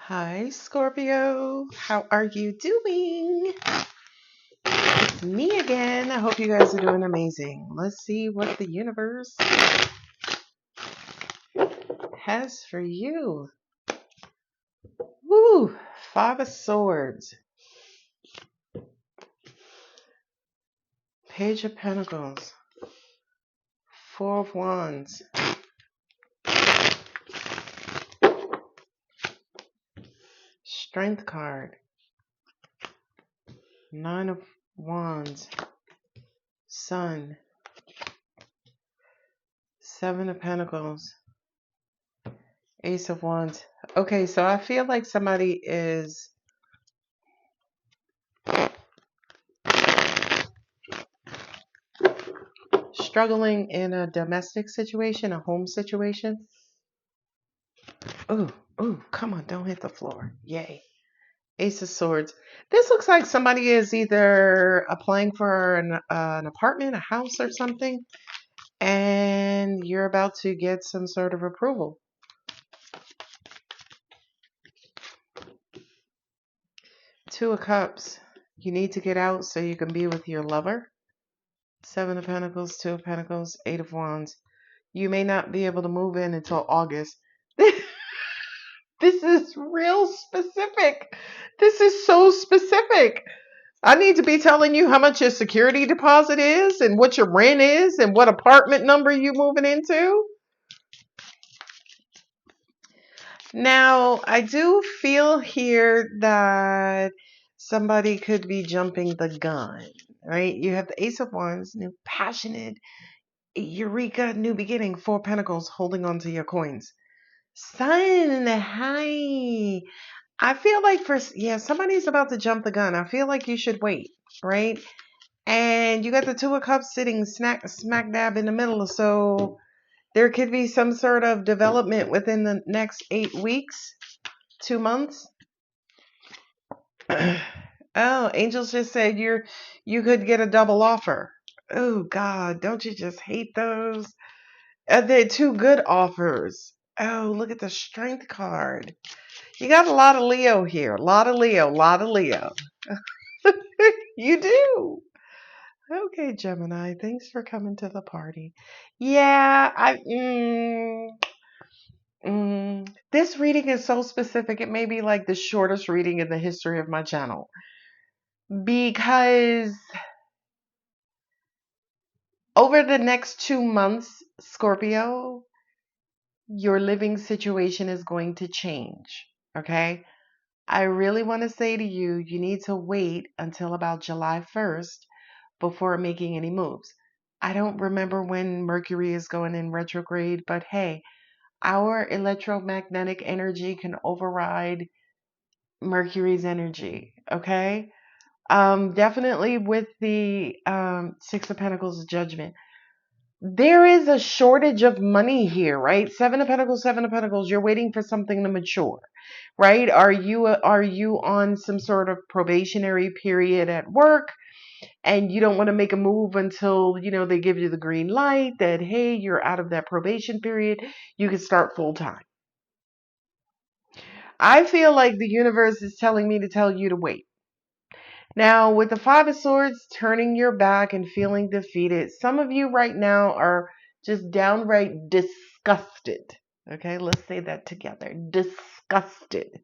Hi, Scorpio. How are you doing? It's me again. I hope you guys are doing amazing. Let's see what the universe has for you. Woo! Five of Swords. Page of Pentacles. Four of Wands. Strength card. Nine of Wands. Sun. Seven of Pentacles. Ace of Wands. Okay, so I feel like somebody is struggling in a domestic situation, a home situation. Ooh, come on, don't hit the floor. Yay. Ace of Swords. This looks like somebody is either applying for an apartment, a house, or something, and you're about to get some sort of approval. Two of Cups. You need to get out so you can be with your lover. Seven of Pentacles, Two of Pentacles, Eight of Wands. You may not be able to move in until August. This is real specific. This is so specific. I need to be telling you how much your security deposit is and what your rent is and what apartment number you're moving into. Now, I do feel here that somebody could be jumping the gun, right? You have the Ace of Wands, new passionate, eureka, new beginning, Four Pentacles, holding on to your coins. Sun, hi. I feel like somebody's about to jump the gun. I feel like you should wait, right? And you got the Two of Cups sitting smack dab in the middle. So there could be some sort of development within the next 8 weeks, 2 months. Oh, angels just said you could get a double offer. Oh God, don't you just hate those? They're two good offers. Oh, look at the Strength card. You got a lot of Leo here. A lot of Leo, You do. Okay, Gemini, thanks for coming to the party. Yeah, this reading is so specific. It may be like the shortest reading in the history of my channel because over the next 2 months, Scorpio, your living situation is going to change. Okay. I really want to say to you, you need to wait until about July 1st before making any moves. I don't remember when Mercury is going in retrograde, but hey, our electromagnetic energy can override Mercury's energy, okay? Definitely with the Six of Pentacles judgment. There is a shortage of money here, right? Seven of Pentacles, you're waiting for something to mature, right? Are you on some sort of probationary period at work? And you don't want to make a move until, they give you the green light that, hey, you're out of that probation period. You can start full time. I feel like the universe is telling me to tell you to wait. Now, with the Five of Swords, turning your back and feeling defeated, some of you right now are just downright disgusted. Okay, let's say that together. Disgusted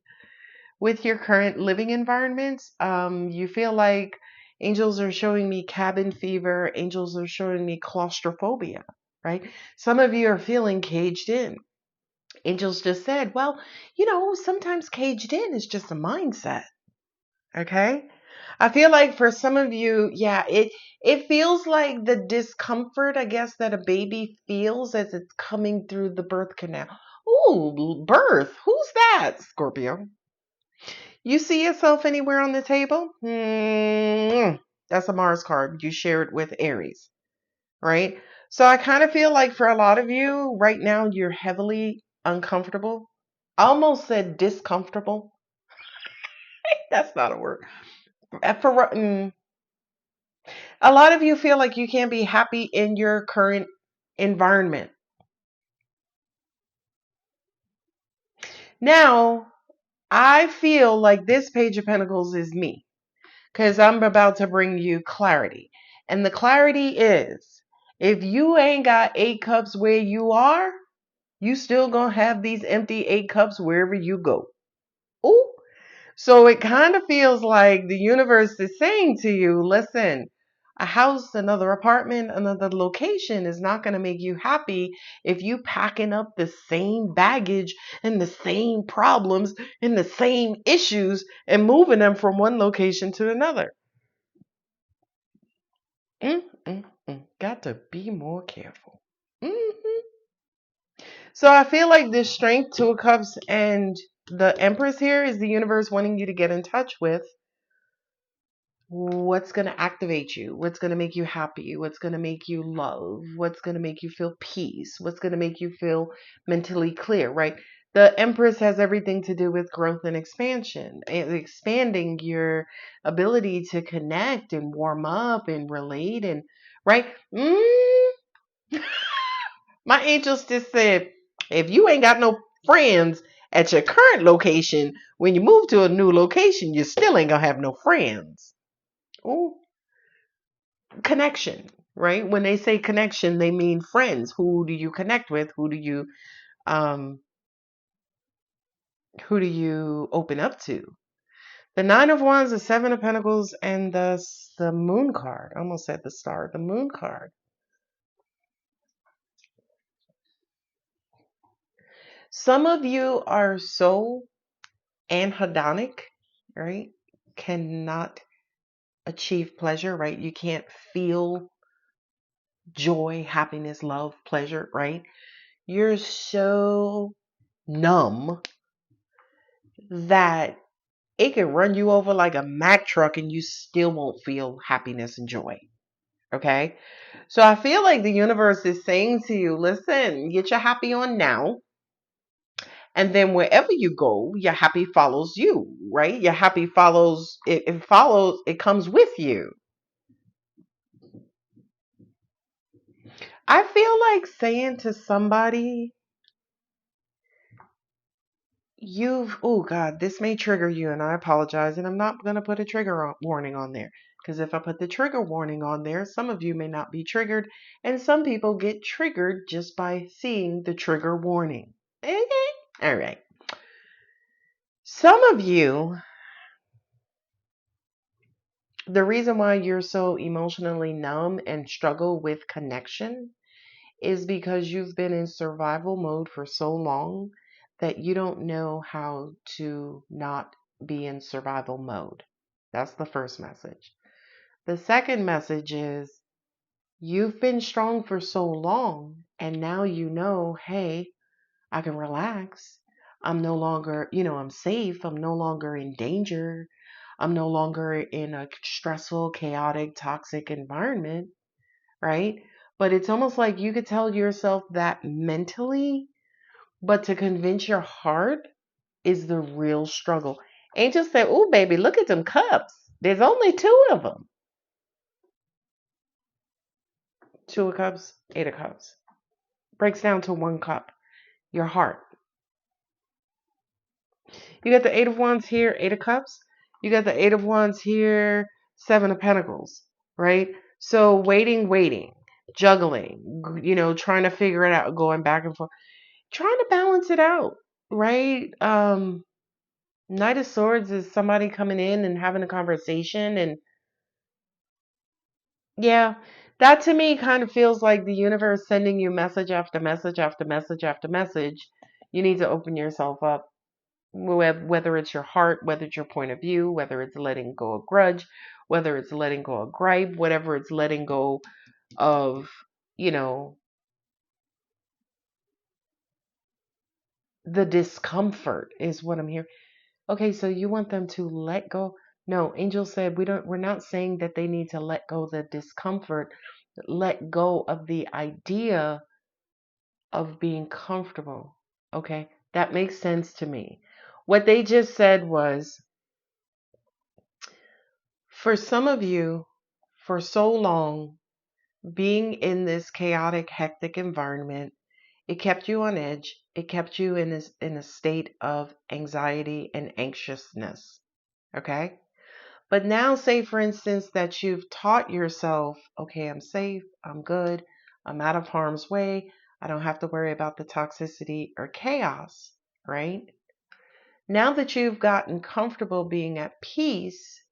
with your current living environment. You feel like angels are showing me cabin fever. Angels are showing me claustrophobia, right? Some of you are feeling caged in. Angels just said, well, sometimes caged in is just a mindset. Okay. I feel like for some of you, yeah, it feels like the discomfort, I guess, that a baby feels as it's coming through the birth canal. Ooh, birth. Who's that, Scorpio? You see yourself anywhere on the table? That's a Mars card. You share it with Aries, right? So I kind of feel like for a lot of you right now, you're heavily uncomfortable. I almost said discomfortable. That's not a word. A lot of you feel like you can't be happy in your current environment. Now, I feel like this Page of Pentacles is me because I'm about to bring you clarity. And the clarity is if you ain't got 8 cups where you are, you still gonna have these empty 8 cups wherever you go. Ooh. So it kind of feels like the universe is saying to you, listen, a house, another apartment, another location is not going to make you happy if you packing up the same baggage and the same problems and the same issues and moving them from one location to another. Got to be more careful. hmm So I feel like this strength, 2 of Cups, and the Empress here is the universe wanting you to get in touch with what's going to activate you, what's going to make you happy, what's going to make you love, what's going to make you feel peace, what's going to make you feel mentally clear, right? The Empress has everything to do with growth and expansion, and expanding your ability to connect and warm up and relate and right. My angels just said, if you ain't got no friends at your current location, when you move to a new location, you still ain't gonna have no friends. Ooh, connection, right? When they say connection, they mean friends. Who do you connect with? Um who do you open up to? The 9 of Wands, the 7 of Pentacles, and the Moon card. I almost said the Star, the Moon card. Some of you are so anhedonic, right? Cannot achieve pleasure, right? You can't feel joy, happiness, love, pleasure, right? You're so numb that it can run you over like a Mack truck and you still won't feel happiness and joy. Okay? So I feel like the universe is saying to you, listen, get your happy on now. And then wherever you go, your happy follows you, right? Your happy follows, it comes with you. I feel like saying to somebody, oh God, this may trigger you, and I apologize, and I'm not going to put a warning on there. Because if I put the trigger warning on there, some of you may not be triggered, and some people get triggered just by seeing the trigger warning. Okay? All right. Some of you, the reason why you're so emotionally numb and struggle with connection is because you've been in survival mode for so long that you don't know how to not be in survival mode. That's the first message. The second message is you've been strong for so long and now you know, hey, I can relax. I'm no longer, I'm safe. I'm no longer in danger. I'm no longer in a stressful, chaotic, toxic environment, right? But it's almost like you could tell yourself that mentally, but to convince your heart is the real struggle. Angels say, "Oh, baby, look at them cups. There's only 2 of them. 2 of Cups, 8 of Cups. Breaks down to 1 cup. Your heart. You got the 8 of Wands here, 8 of Cups. You got the 8 of Wands here, 7 of Pentacles, right? So waiting, juggling, trying to figure it out, going back and forth, trying to balance it out, right? Knight of Swords is somebody coming in and having a conversation, and yeah, that to me kind of feels like the universe sending you message after message after message after message. You need to open yourself up, whether it's your heart, whether it's your point of view, whether it's letting go of grudge, whether it's letting go of gripe, whatever it's letting go of, you know, the discomfort is what I'm hearing. Okay, so you want them to let go. No, Angel said we're not saying that they need to let go of the discomfort, let go of the idea of being comfortable. Okay, that makes sense to me. What they just said was, for some of you, for so long, being in this chaotic, hectic environment, it kept you on edge. It kept you in a state of anxiety and anxiousness. Okay? But now, say for instance that you've taught yourself, okay, I'm safe, I'm good, I'm out of harm's way, I don't have to worry about the toxicity or chaos, right? Now that you've gotten comfortable being at peace,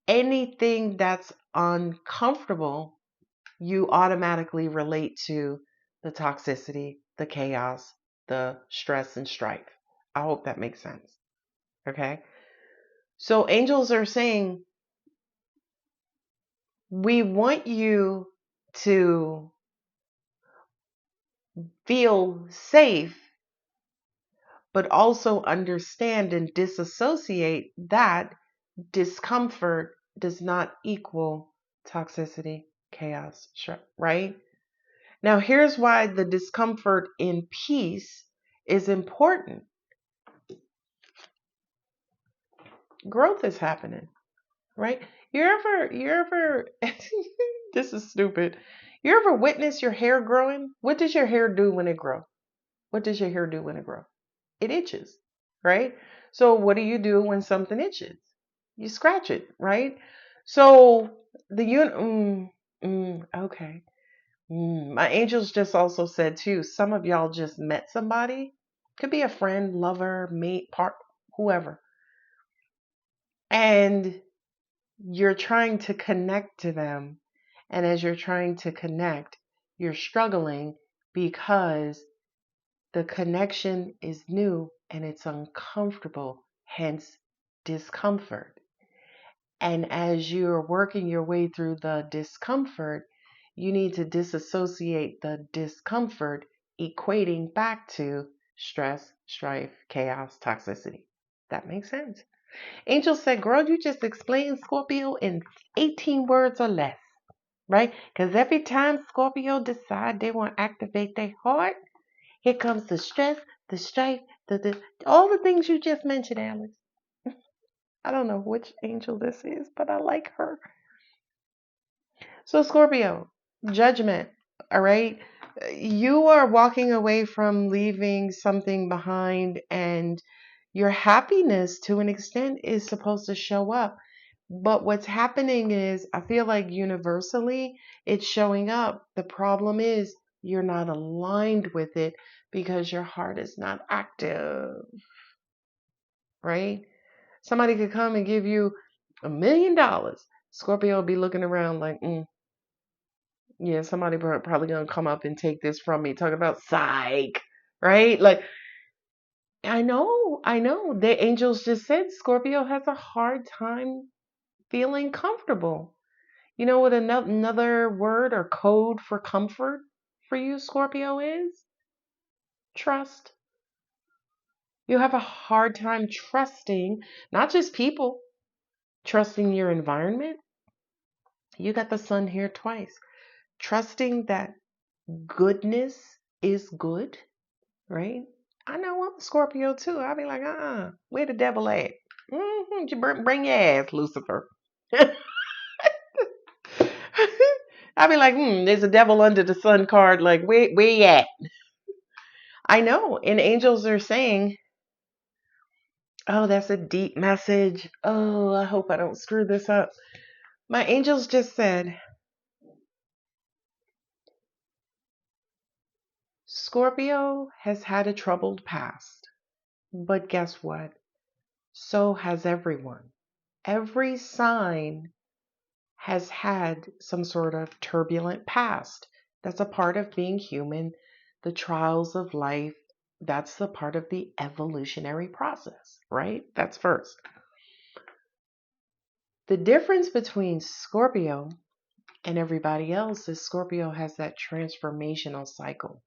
anything that's uncomfortable, you automatically relate to the toxicity, the chaos, the stress and strife. I hope that makes sense. Okay? So angels are saying, we want you to feel safe, but also understand and disassociate that discomfort does not equal toxicity, chaos, right? Now, here's why the discomfort in peace is important. Growth is happening, right? You ever, this is stupid. You ever witness your hair growing? What does your hair do when it grows? What does your hair do when it grows? It itches, right? So what do you do when something itches? You scratch it, right? So okay. My angels just also said too, some of y'all just met somebody. Could be a friend, lover, mate, whoever. And you're trying to connect to them. And as you're trying to connect, you're struggling because the connection is new and it's uncomfortable, hence discomfort. And as you're working your way through the discomfort, you need to disassociate the discomfort, equating back to stress, strife, chaos, toxicity. That makes sense. Angel said, girl, you just explained Scorpio in 18 words or less, right? Because every time Scorpio decide they want to activate their heart, here comes the stress, the strife, all the things you just mentioned, Alex. I don't know which angel this is, but I like her. So, Scorpio, judgment, all right? You are walking away from leaving something behind, and your happiness to an extent is supposed to show up. But what's happening is, I feel like universally it's showing up. The problem is you're not aligned with it because your heart is not active, right? Somebody could come and give you $1 million. Scorpio will be looking around like, yeah, somebody probably gonna come up and take this from me. Talking about psych, right? Like, I know. The angels just said Scorpio has a hard time feeling comfortable. You know what another word or code for comfort for you, Scorpio, is? Trust. You have a hard time trusting not just people, trusting your environment. You got the sun here twice. Trusting that goodness is good, right? I know I'm a Scorpio too. I'll be like, where the devil at? You bring your ass, Lucifer. I'll be like, there's a devil under the sun card. Like, where you at? I know. And angels are saying, oh, that's a deep message. Oh, I hope I don't screw this up. My angels just said, Scorpio has had a troubled past. But guess what? So has everyone. Every sign has had some sort of turbulent past. That's a part of being human. The trials of life, that's the part of the evolutionary process, right? That's first. The difference between Scorpio and everybody else is Scorpio has that transformational cycle.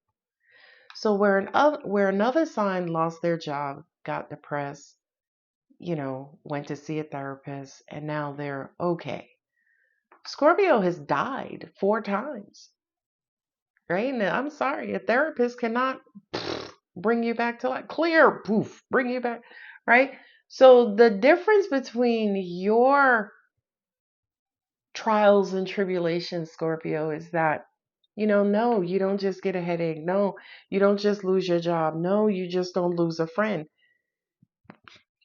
So where another sign lost their job, got depressed, went to see a therapist, and now they're okay. Scorpio has died 4 times, right? And I'm sorry, a therapist cannot bring you back to life. Clear, poof, bring you back, right? So the difference between your trials and tribulations, Scorpio, is that No, you don't just get a headache. No, you don't just lose your job. No, you just don't lose a friend.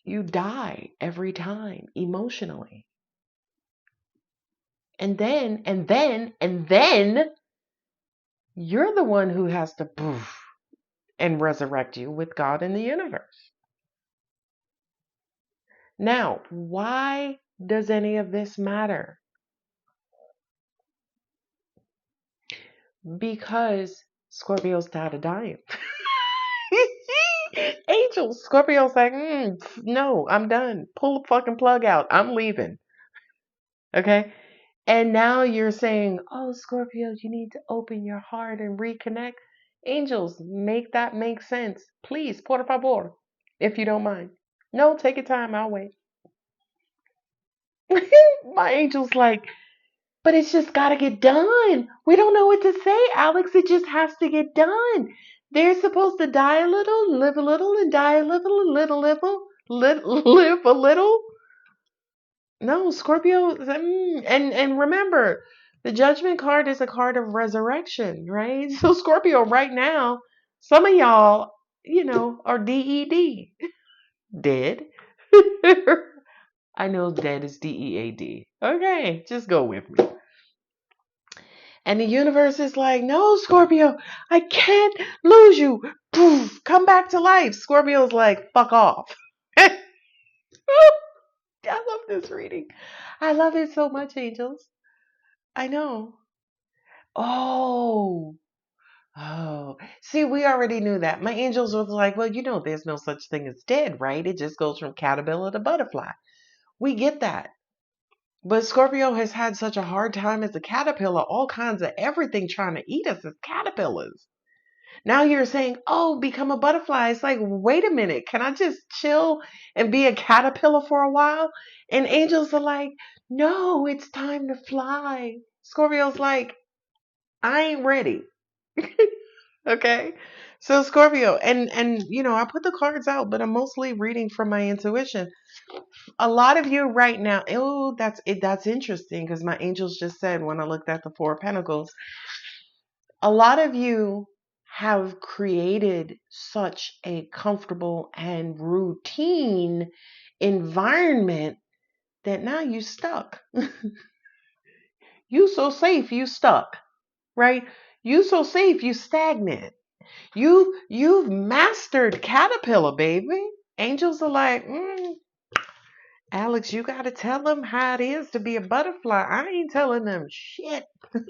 You die every time emotionally. And then you're the one who has to poof and resurrect you with God in the universe. Now, why does any of this matter? Because Scorpio's tired of dying. Angels, Scorpio's like, no, I'm done. Pull the fucking plug out. I'm leaving. Okay? And now you're saying, oh, Scorpio, you need to open your heart and reconnect. Angels, make that make sense. Please, por favor, if you don't mind. No, take your time. I'll wait. My angel's like, but it's just got to get done. We don't know what to say, Alex. It just has to get done. They're supposed to die a little, live a little, and die a little, and live a little. No, Scorpio, and remember, the Judgment card is a card of resurrection, right? So Scorpio, right now, some of y'all, are DED, dead. I know dead is DEAD. Okay, just go with me. And the universe is like, no, Scorpio, I can't lose you. Poof, come back to life. Scorpio's like, fuck off. I love this reading. I love it so much, angels. I know. Oh, oh. See, we already knew that. My angels was like, well, there's no such thing as dead, right? It just goes from caterpillar to butterfly. We get that. But Scorpio has had such a hard time as a caterpillar, all kinds of everything trying to eat us as caterpillars. Now you're saying, oh, become a butterfly. It's like, wait a minute. Can I just chill and be a caterpillar for a while? And angels are like, no, it's time to fly. Scorpio's like, I ain't ready. Okay. So Scorpio, and I put the cards out, but I'm mostly reading from my intuition. A lot of you right now, oh, that's interesting because my angels just said when I looked at the Four of Pentacles, a lot of you have created such a comfortable and routine environment that now you stuck. You so safe, you stuck, right? You so safe, you stagnant. You've mastered caterpillar, baby. Angels are like, Alex, you gotta tell them how it is to be a butterfly. I ain't telling them shit. Cause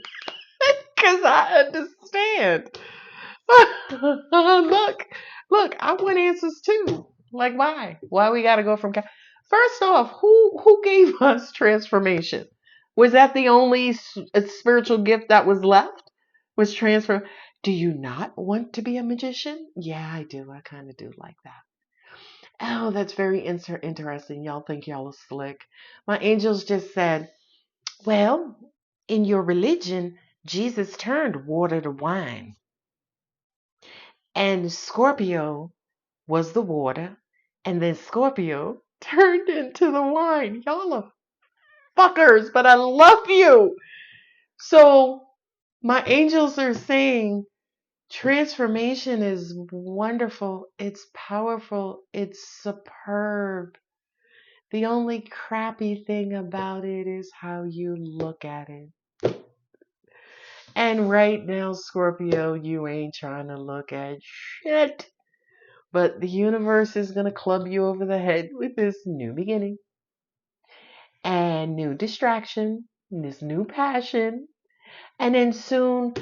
I understand. look, I want answers too. Like why? Why we gotta go from First off, who gave us transformation? Was that the only spiritual gift that was left? Was transfer? Do you not want to be a magician? Yeah, I do. I kind of do like that. Oh, that's very interesting. Y'all think y'all are slick. My angels just said, well, in your religion, Jesus turned water to wine. And Scorpio was the water. And then Scorpio turned into the wine. Y'all are fuckers, but I love you. So my angels are saying transformation is wonderful. It's powerful. It's superb. The only crappy thing about it is how you look at it. And right now, Scorpio, you ain't trying to look at shit. But the universe is going to club you over the head with this new beginning and new distraction, this new passion. And then soon,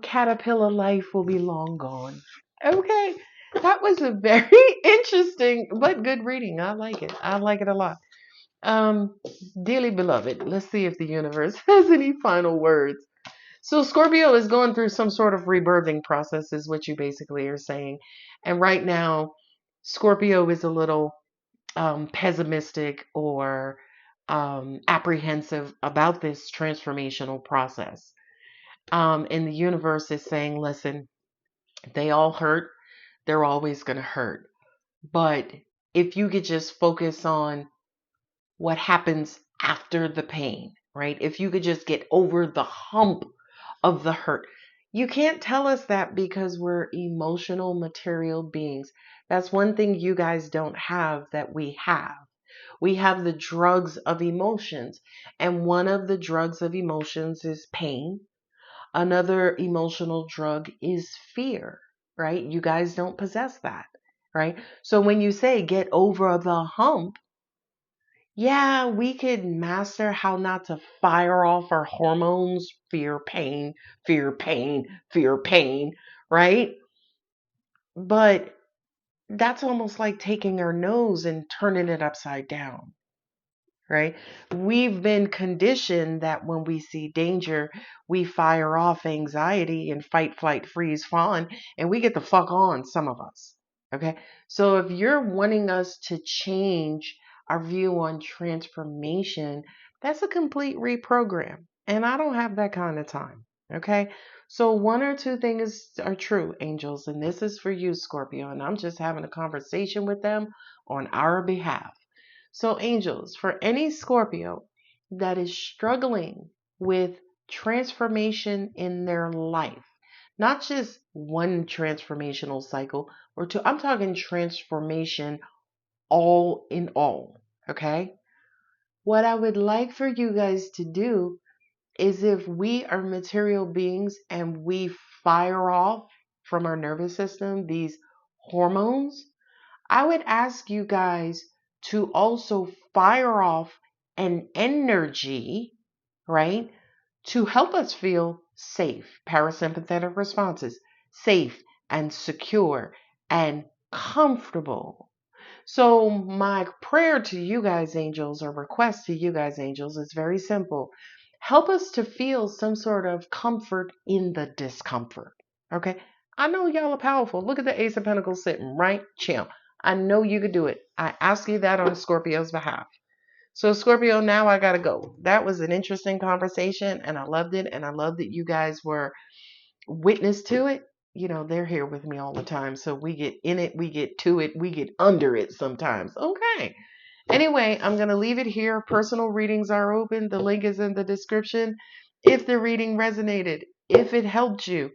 caterpillar life will be long gone. Okay. That was a very interesting but good reading. I like it. I like it a lot. Dearly beloved, let's see if the universe has any final words. So Scorpio is going through some sort of rebirthing process is what you basically are saying. And right now, Scorpio is a little pessimistic or apprehensive about this transformational process. And the universe is saying, listen, they all hurt. They're always going to hurt. But if you could just focus on what happens after the pain, right? If you could just get over the hump of the hurt. You can't tell us that because we're emotional material beings. That's one thing you guys don't have that we have. We have the drugs of emotions, and one of the drugs of emotions is pain. Another emotional drug is fear, right? You guys don't possess that, right? So when you say get over the hump, yeah, we could master how not to fire off our hormones, fear, pain, fear, pain, fear, pain, right? But that's almost like taking our nose and turning it upside down, right? We've been conditioned that when we see danger, we fire off anxiety and fight, flight, freeze, fawn, and we get the fuck on, some of us. Okay. So if you're wanting us to change our view on transformation, that's a complete reprogram. And I don't have that kind of time. Okay. So one or two things are true, angels, and this is for you, Scorpio, and I'm just having a conversation with them on our behalf. So, angels, for any Scorpio that is struggling with transformation in their life, not just one transformational cycle or two, I'm talking transformation all in all, okay? What I would like for you guys to do is if we are material beings and we fire off from our nervous system these hormones, I would ask you guys to also fire off an energy, right, to help us feel safe, parasympathetic responses, safe and secure and comfortable. So, my prayer to you guys, angels, or request to you guys, angels, is very simple. Help us to feel some sort of comfort in the discomfort. Okay? I know y'all are powerful. Look at the Ace of Pentacles sitting right chill. I know you could do it. I ask you that on Scorpio's behalf. So, Scorpio, now I got to go. That was an interesting conversation, and I loved it. And I love that you guys were witness to it. You know, they're here with me all the time. So we get in it, we get to it, we get under it sometimes. Okay. Anyway, I'm going to leave it here. Personal readings are open. The link is in the description. If the reading resonated, if it helped you,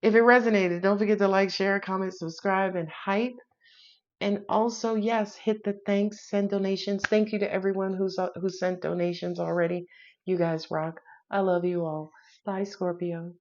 if it resonated, don't forget to like, share, comment, subscribe, and hype. And also, yes, hit the thanks, send donations. Thank you to everyone who sent donations already. You guys rock. I love you all. Bye, Scorpio.